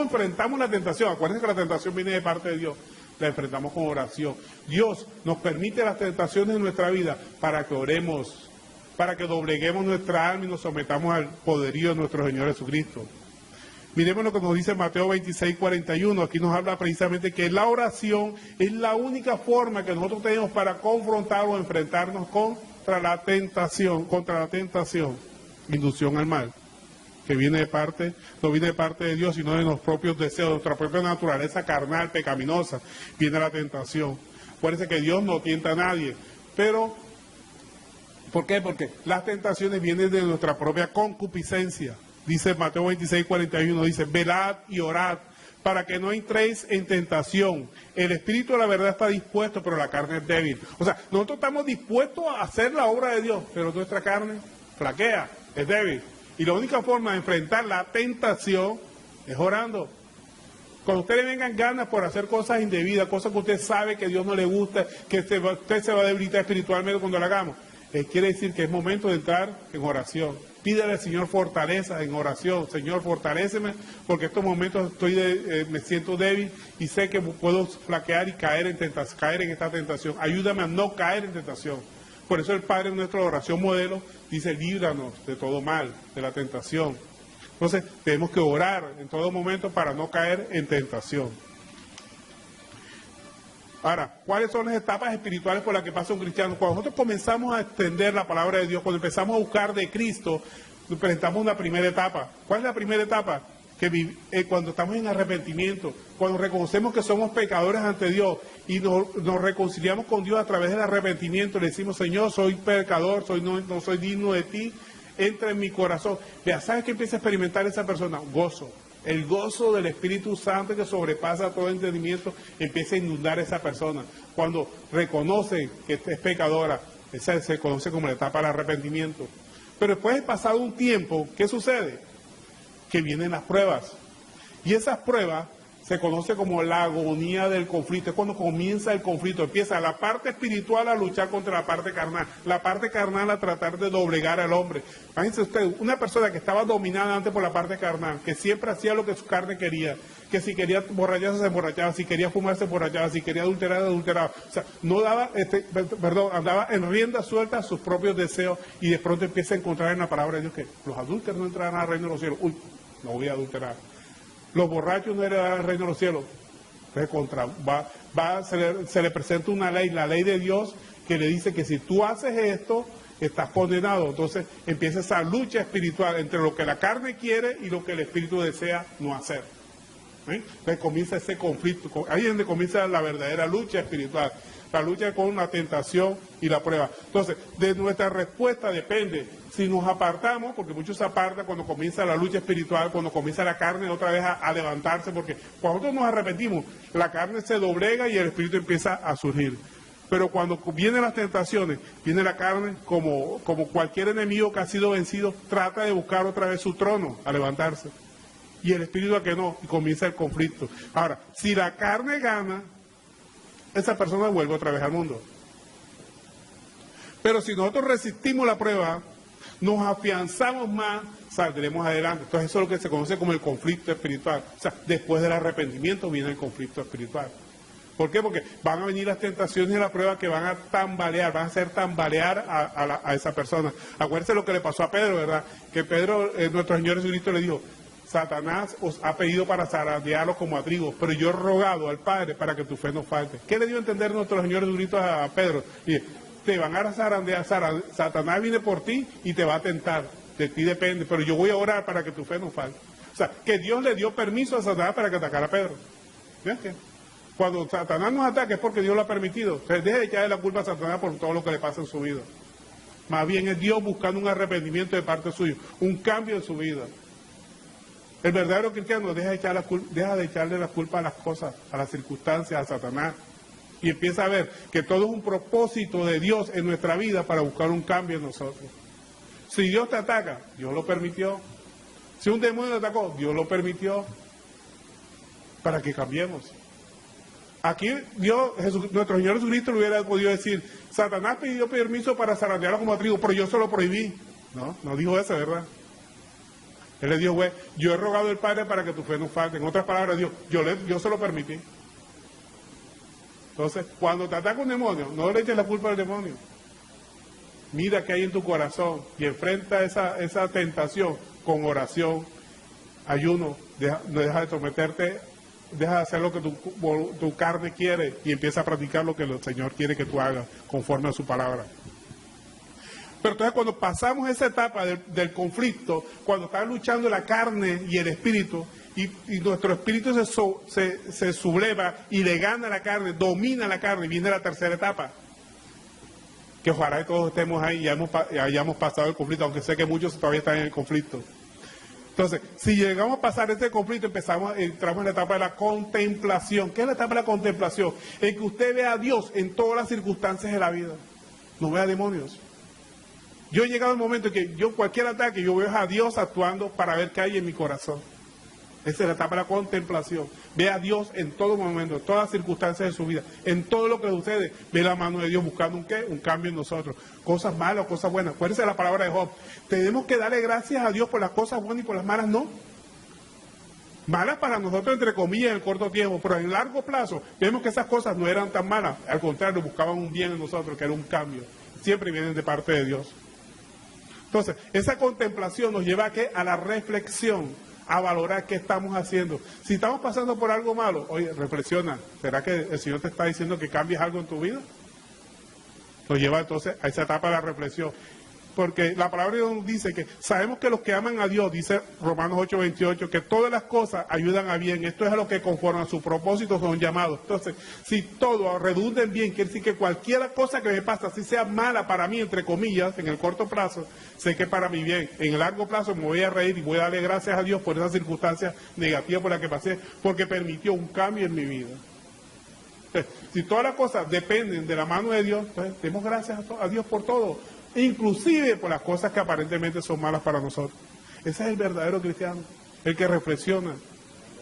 enfrentamos la tentación? Acuérdense que la tentación viene de parte de Dios. La enfrentamos con oración. Dios nos permite las tentaciones en nuestra vida para que oremos, para que dobleguemos nuestra alma y nos sometamos al poderío de nuestro Señor Jesucristo. Miremos lo que nos dice Mateo 26:41. Aquí nos habla precisamente que la oración es la única forma que nosotros tenemos para confrontar o enfrentarnos contra la tentación, inducción al mal. que viene de parte, no viene de parte de Dios, sino de los propios deseos, de nuestra propia naturaleza carnal, pecaminosa, viene la tentación. Parece que Dios no tienta a nadie, pero ¿por qué? Porque las tentaciones vienen de nuestra propia concupiscencia. Dice Mateo 26:41, dice, velad y orad para que no entréis en tentación. El espíritu de la verdad está dispuesto, pero la carne es débil. O sea, nosotros estamos dispuestos a hacer la obra de Dios, pero nuestra carne flaquea, es débil. Y la única forma de enfrentar la tentación es orando. Cuando a usted le vengan ganas por hacer cosas indebidas, cosas que usted sabe que Dios no le gusta, que usted se va a debilitar espiritualmente cuando la hagamos, quiere decir que es momento de entrar en oración. Pídele al Señor fortaleza en oración. Señor, fortaléceme, porque en estos momentos me siento débil y sé que puedo flaquear y caer en esta tentación. Ayúdame a no caer en tentación. Por eso el Padre en nuestra oración modelo dice, líbranos de todo mal, de la tentación. Entonces, tenemos que orar en todo momento para no caer en tentación. Ahora, ¿cuáles son las etapas espirituales por las que pasa un cristiano? Cuando nosotros comenzamos a extender la palabra de Dios, cuando empezamos a buscar de Cristo, nos presentamos una primera etapa. ¿Cuál es la primera etapa? Cuando estamos en arrepentimiento, cuando reconocemos que somos pecadores ante Dios y nos reconciliamos con Dios a través del arrepentimiento, le decimos, Señor, soy pecador, no soy digno de ti, entra en mi corazón. Vea, ¿sabes qué empieza a experimentar esa persona? Gozo. El gozo del Espíritu Santo que sobrepasa todo entendimiento empieza a inundar a esa persona. Cuando reconoce que es pecadora, esa se conoce como la etapa del arrepentimiento. Pero después de pasado un tiempo, ¿qué sucede? Que vienen las pruebas. Y esas pruebas se conoce como la agonía del conflicto. Es cuando comienza el conflicto. Empieza la parte espiritual a luchar contra la parte carnal. La parte carnal a tratar de doblegar al hombre. Imagínense usted, una persona que estaba dominada antes por la parte carnal, que siempre hacía lo que su carne quería, que si quería emborracharse, se emborrachaba, si quería fumar, se emborrachaba, si quería adulterar, adulteraba. O sea, no daba, andaba en rienda suelta a sus propios deseos y de pronto empieza a encontrar en la palabra de Dios que los adúlteros no entrarán al reino de los cielos. Uy, no voy a adulterar. Los borrachos no heredarán el reino de los cielos. Entonces se le presenta una ley, la ley de Dios, que le dice que si tú haces esto, estás condenado. Entonces empieza esa lucha espiritual entre lo que la carne quiere y lo que el espíritu desea no hacer. Entonces comienza ese conflicto, ahí es donde comienza la verdadera lucha espiritual, la lucha con la tentación y la prueba. Entonces, de nuestra respuesta depende si nos apartamos, porque muchos se apartan cuando comienza la lucha espiritual, cuando comienza la carne otra vez a levantarse, porque cuando nosotros nos arrepentimos, la carne se doblega y el espíritu empieza a surgir. Pero cuando vienen las tentaciones, viene la carne, como cualquier enemigo que ha sido vencido, trata de buscar otra vez su trono, a levantarse. Y el espíritu a que no, y comienza el conflicto. Ahora, si la carne gana, esa persona vuelve otra vez al mundo. Pero si nosotros resistimos la prueba, nos afianzamos más, saldremos adelante. Entonces eso es lo que se conoce como el conflicto espiritual. O sea, después del arrepentimiento viene el conflicto espiritual. ¿Por qué? Porque van a venir las tentaciones y la prueba que van a tambalear, van a hacer tambalear a esa persona. Acuérdense lo que le pasó a Pedro, ¿verdad? Que Pedro, nuestro Señor Jesucristo le dijo, Satanás os ha pedido para zarandearos como a trigo, pero yo he rogado al Padre para que tu fe no falte. ¿Qué le dio a entender nuestro Señor Jesucristo a Pedro? Y te van a zarandear, Satanás viene por ti y te va a tentar, de ti depende, pero yo voy a orar para que tu fe no falte. O sea, que Dios le dio permiso a Satanás para que atacara a Pedro. ¿Ves qué? Cuando Satanás nos ataca es porque Dios lo ha permitido. O sea, deje de echarle la culpa a Satanás por todo lo que le pasa en su vida. Más bien es Dios buscando un arrepentimiento de parte suya, un cambio en su vida. El verdadero cristiano deja de echarle la culpa a las cosas, a las circunstancias, a Satanás. Y empieza a ver que todo es un propósito de Dios en nuestra vida para buscar un cambio en nosotros. Si Dios te ataca, Dios lo permitió. Si un demonio te atacó, Dios lo permitió para que cambiemos. Aquí Dios, nuestro Señor Jesucristo le hubiera podido decir, Satanás pidió permiso para zarandearlo como a trigo, pero yo se lo prohibí. No dijo eso, ¿verdad? Él le dijo, güey, yo he rogado al Padre para que tu fe no falte. En otras palabras, Dios, yo se lo permití. Entonces, cuando te ataca un demonio, no le eches la culpa al demonio. Mira qué hay en tu corazón y enfrenta esa tentación con oración, ayuno, no deja de someterte, deja de hacer lo que tu carne quiere y empieza a practicar lo que el Señor quiere que tú hagas conforme a su palabra. Pero entonces cuando pasamos esa etapa del conflicto, cuando está luchando la carne y el espíritu, y nuestro espíritu se subleva y le gana la carne, domina la carne, y viene la tercera etapa. Que ojalá todos estemos ahí y hayamos pasado el conflicto, aunque sé que muchos todavía están en el conflicto. Entonces, si llegamos a pasar este conflicto, entramos en la etapa de la contemplación. ¿Qué es la etapa de la contemplación? En que usted vea a Dios en todas las circunstancias de la vida. No vea demonios. Yo he llegado al momento en que cualquier ataque, yo veo a Dios actuando para ver qué hay en mi corazón. Esa es la etapa de la contemplación. Ve a Dios en todo momento, en todas las circunstancias de su vida, en todo lo que sucede. Ve la mano de Dios buscando un cambio en nosotros. Cosas malas o cosas buenas. Acuérdense de la palabra de Job. Tenemos que darle gracias a Dios por las cosas buenas y por las malas no. Malas para nosotros, entre comillas, en el corto tiempo, pero en largo plazo vemos que esas cosas no eran tan malas. Al contrario, buscaban un bien en nosotros, que era un cambio. Siempre vienen de parte de Dios. Entonces, esa contemplación nos lleva a la reflexión, a valorar qué estamos haciendo. Si estamos pasando por algo malo, oye, reflexiona. ¿Será que el Señor te está diciendo que cambies algo en tu vida? Nos lleva entonces a esa etapa de la reflexión. Porque la palabra de Dios dice que sabemos que los que aman a Dios, dice Romanos 8:28, que todas las cosas ayudan a bien. Esto es a lo que conforme a su propósito son llamados. Entonces, si todo redunda en bien, quiere decir que cualquier cosa que me pasa, si sea mala para mí, entre comillas, en el corto plazo, sé que para mi bien. En el largo plazo me voy a reír y voy a darle gracias a Dios por esas circunstancias negativas por las que pasé, porque permitió un cambio en mi vida. Entonces, si todas las cosas dependen de la mano de Dios, pues demos gracias a Dios por todo. Inclusive por las cosas que aparentemente son malas para nosotros. Ese es el verdadero cristiano, el que reflexiona,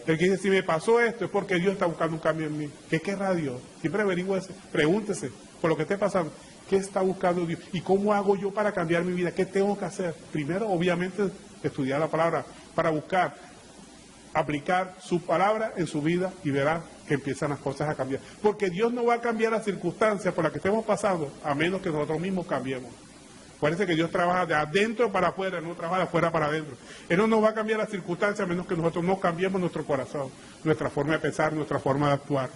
el que dice, si me pasó esto es porque Dios está buscando un cambio en mí. ¿Qué querrá Dios? Siempre averigüese, pregúntese por lo que esté pasando, ¿qué está buscando Dios? ¿Y cómo hago yo para cambiar mi vida? ¿Qué tengo que hacer? Primero, obviamente, estudiar la palabra para buscar, aplicar su palabra en su vida y verá que empiezan las cosas a cambiar. Porque Dios no va a cambiar las circunstancias por las que estemos pasando a menos que nosotros mismos cambiemos. Parece que Dios trabaja de adentro para afuera, no trabaja de afuera para adentro. Él no nos va a cambiar las circunstancias a menos que nosotros no cambiemos nuestro corazón, nuestra forma de pensar, nuestra forma de actuar.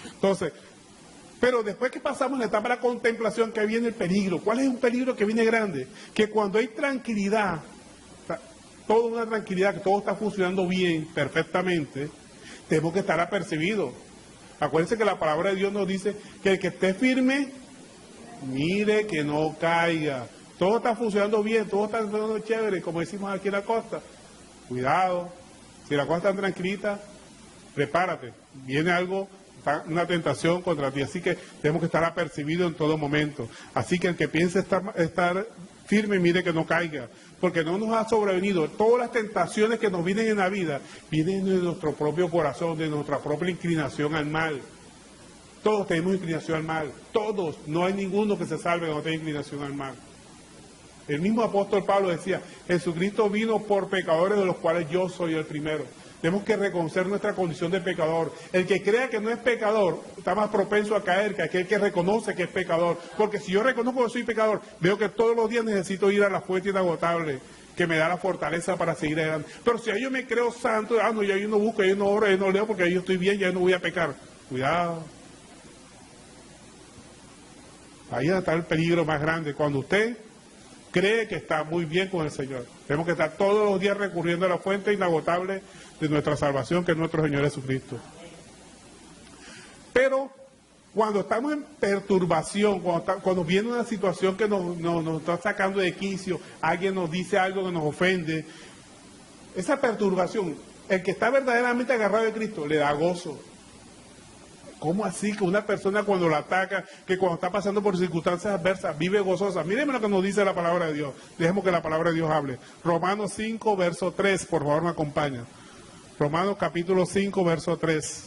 Entonces, pero después que pasamos la etapa de la contemplación, que viene el peligro. ¿Cuál es un peligro que viene grande? Que cuando hay tranquilidad, toda una tranquilidad, que todo está funcionando bien, perfectamente, tenemos que estar apercibidos. Acuérdense que la palabra de Dios nos dice que el que esté firme, mire que no caiga. Todo está funcionando bien, todo está funcionando chévere, como decimos aquí en la costa. Cuidado, si la costa está tranquilita, prepárate. Viene algo, una tentación contra ti. Así que tenemos que estar apercibidos en todo momento. Así que el que piense estar firme, mire que no caiga. Porque no nos ha sobrevenido. Todas las tentaciones que nos vienen en la vida, vienen de nuestro propio corazón, de nuestra propia inclinación al mal. Todos tenemos inclinación al mal, todos, no hay ninguno que se salve que no tenga inclinación al mal. El mismo apóstol Pablo decía, Jesucristo vino por pecadores de los cuales yo soy el primero. Tenemos que reconocer nuestra condición de pecador. El que crea que no es pecador está más propenso a caer que aquel que reconoce que es pecador. Porque si yo reconozco que soy pecador, veo que todos los días necesito ir a la fuente inagotable que me da la fortaleza para seguir adelante. Pero si yo me creo santo, no, ya yo no busco, ya yo no oro, ya no leo porque ahí yo estoy bien, ya no voy a pecar. Cuidado. Ahí está el peligro más grande, cuando usted cree que está muy bien con el Señor. Tenemos que estar todos los días recurriendo a la fuente inagotable de nuestra salvación, que es nuestro Señor Jesucristo. Pero cuando estamos en perturbación, cuando viene una situación que nos está sacando de quicio, alguien nos dice algo que nos ofende, esa perturbación, el que está verdaderamente agarrado de Cristo, le da gozo. ¿Cómo así que una persona cuando la ataca, que cuando está pasando por circunstancias adversas, vive gozosa? Mírenme lo que nos dice la palabra de Dios. Dejemos que la palabra de Dios hable. Romanos 5, verso 3, por favor me acompaña. Romanos capítulo 5, verso 3.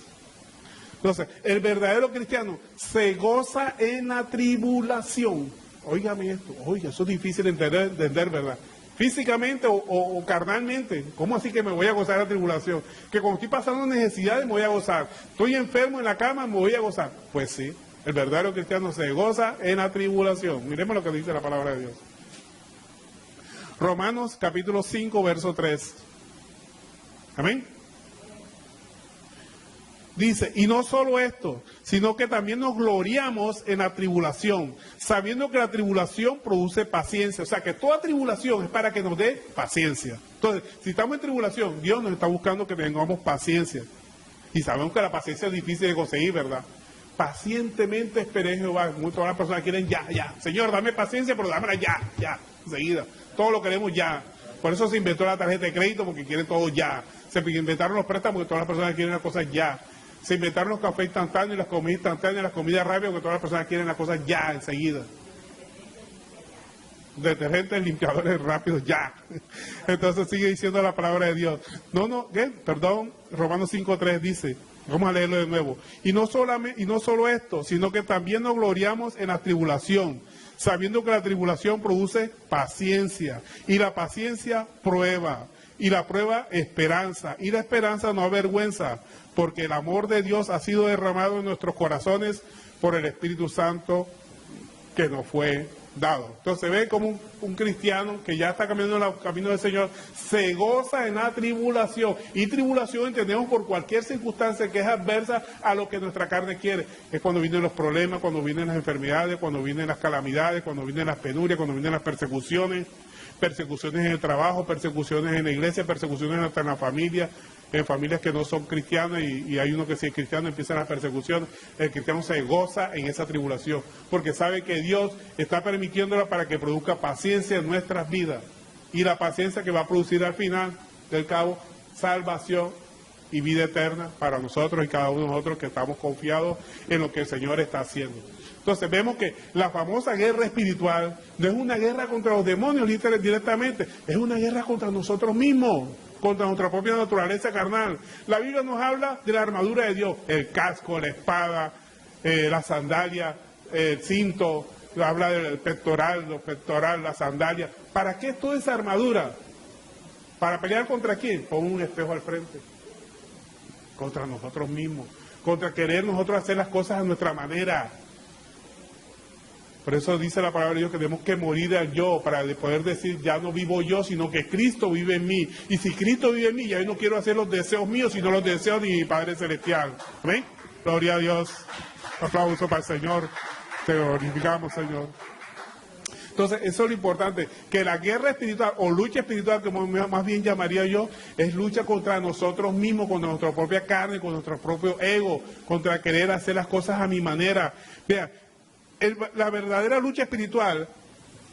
Entonces, el verdadero cristiano se goza en la tribulación. Óigame esto, oiga, eso es difícil de entender, ¿verdad? Físicamente o carnalmente. ¿Cómo así que me voy a gozar de la tribulación? Que cuando estoy pasando necesidades me voy a gozar. Estoy enfermo en la cama, me voy a gozar. Pues sí, el verdadero cristiano se goza en la tribulación. Miremos lo que dice la palabra de Dios. Romanos capítulo 5, verso 3. Amén. Dice, y no solo esto, sino que también nos gloriamos en la tribulación, sabiendo que la tribulación produce paciencia. O sea, que toda tribulación es para que nos dé paciencia. Entonces, si estamos en tribulación, Dios nos está buscando que tengamos paciencia. Y sabemos que la paciencia es difícil de conseguir, ¿verdad? Pacientemente esperé en Jehová. Todas las personas quieren ya. Señor, dame paciencia, pero dámela ya, enseguida. Todo lo queremos ya. Por eso se inventó la tarjeta de crédito, porque quieren todo ya. Se inventaron los préstamos, porque todas las personas quieren las cosas ya. Se inventaron los cafés instantáneos, las comidas instantáneas, las comidas rápidas, porque todas las personas quieren las cosas ya, enseguida. Detergentes, limpiadores rápidos, ya. Entonces sigue diciendo la palabra de Dios. Perdón, Romanos 5:3 dice, vamos a leerlo de nuevo. Y no solo esto, sino que también nos gloriamos en la tribulación, sabiendo que la tribulación produce paciencia, y la paciencia prueba, y la prueba esperanza, y la esperanza no avergüenza, porque el amor de Dios ha sido derramado en nuestros corazones por el Espíritu Santo que nos fue dado. Entonces ve como un cristiano que ya está caminando en el camino del Señor se goza en la tribulación. Y tribulación entendemos por cualquier circunstancia que es adversa a lo que nuestra carne quiere. Es cuando vienen los problemas, cuando vienen las enfermedades, cuando vienen las calamidades, cuando vienen las penurias, cuando vienen las persecuciones en el trabajo, persecuciones en la iglesia, persecuciones hasta en la familia, en familias que no son cristianas, y hay uno que sí es cristiano, empiezan las persecuciones. El cristiano se goza en esa tribulación, porque sabe que Dios está permitiéndola para que produzca paciencia en nuestras vidas, y la paciencia que va a producir al final del cabo salvación y vida eterna para nosotros y cada uno de nosotros que estamos confiados en lo que el Señor está haciendo. Entonces vemos que la famosa guerra espiritual no es una guerra contra los demonios directamente, es una guerra contra nosotros mismos, contra nuestra propia naturaleza carnal. La Biblia nos habla de la armadura de Dios, el casco, la espada, la sandalia, el cinto, habla del pectoral, la sandalia. ¿Para qué toda esa armadura? ¿Para pelear contra quién? Con un espejo al frente. Contra nosotros mismos, contra querer nosotros hacer las cosas a nuestra manera. Por eso dice la palabra de Dios que tenemos que morir al yo, para poder decir, ya no vivo yo, sino que Cristo vive en mí. Y si Cristo vive en mí, ya yo no quiero hacer los deseos míos, sino los deseos de mi Padre Celestial. ¿Amén? Gloria a Dios. Aplauso para el Señor. Te glorificamos, Señor. Entonces, eso es lo importante, que la guerra espiritual, o lucha espiritual, como más bien llamaría yo, es lucha contra nosotros mismos, contra nuestra propia carne, con nuestro propio ego, contra querer hacer las cosas a mi manera. Vea, la verdadera lucha espiritual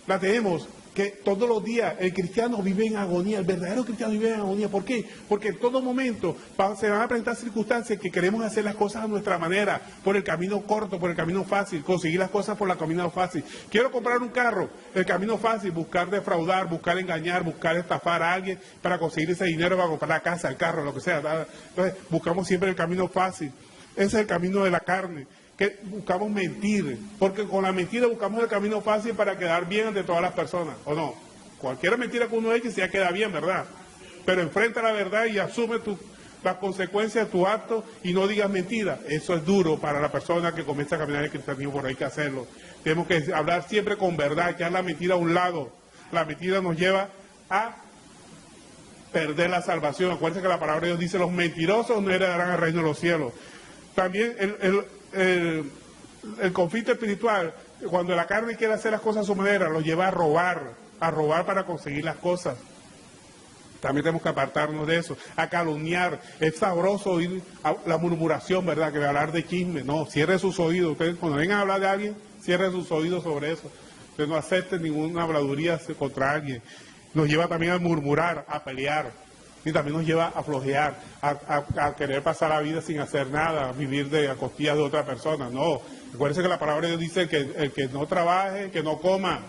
la tenemos que todos los días el cristiano vive en agonía, el verdadero cristiano vive en agonía. ¿Por qué? Porque en todo momento se van a presentar circunstancias que queremos hacer las cosas a nuestra manera, por el camino corto, por el camino fácil, conseguir las cosas por el camino fácil. Quiero comprar un carro, el camino fácil, buscar defraudar, buscar engañar, buscar estafar a alguien para conseguir ese dinero para comprar la casa, el carro, lo que sea. Entonces buscamos siempre el camino fácil. Ese es el camino de la carne, que buscamos mentir, porque con la mentira buscamos el camino fácil para quedar bien ante todas las personas, ¿o no? Cualquier mentira que uno eche ya queda bien, ¿verdad? Pero enfrenta la verdad y asume las consecuencias de tu acto y no digas mentira. Eso es duro para la persona que comienza a caminar el cristianismo, por ahí hay que hacerlo. Tenemos que hablar siempre con verdad, echar la mentira a un lado. La mentira nos lleva a perder la salvación. Acuérdense que la palabra de Dios dice, los mentirosos no heredarán el reino de los cielos. También el conflicto espiritual, cuando la carne quiere hacer las cosas a su manera, lo lleva a robar para conseguir las cosas. También tenemos que apartarnos de eso, a calumniar. Es sabroso oír la murmuración, ¿verdad? Que hablar de chisme. No, cierre sus oídos. Ustedes cuando vengan a hablar de alguien, cierre sus oídos sobre eso. Ustedes no acepten ninguna habladuría contra alguien. Nos lleva también a murmurar, a pelear. Y también nos lleva a flojear, a querer pasar la vida sin hacer nada, a vivir a costillas de otra persona. No, acuérdense que la palabra de Dios dice que el que no trabaje, que no coma.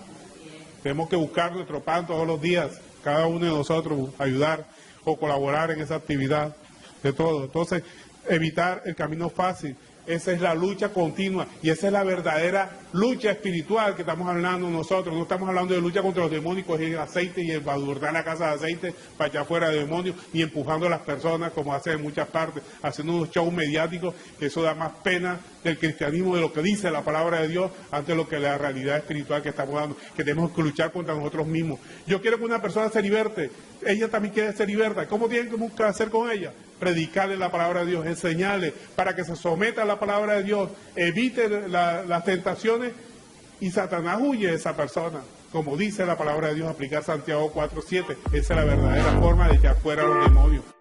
Tenemos que buscar nuestro pan todos los días, cada uno de nosotros, ayudar o colaborar en esa actividad de todo. Entonces, evitar el camino fácil. Esa es la lucha continua y esa es la verdadera lucha espiritual que estamos hablando nosotros. No estamos hablando de lucha contra los demonios, coger el aceite y embadurnar la casa de aceite para echar fuera de demonios, ni empujando a las personas como hacen en muchas partes, haciendo unos shows mediáticos, que eso da más pena del cristianismo, de lo que dice la palabra de Dios, ante lo que la realidad espiritual que estamos dando, que tenemos que luchar contra nosotros mismos. Yo quiero que una persona se liberte, ella también quiere ser liberta. ¿Cómo tienen que hacer con ella? predicarle la palabra de Dios, enseñarle para que se someta a la palabra de Dios, evite las tentaciones y Satanás huye de esa persona. Como dice la palabra de Dios, aplicar Santiago 4:7, esa es la verdadera forma de echar fuera a los demonios.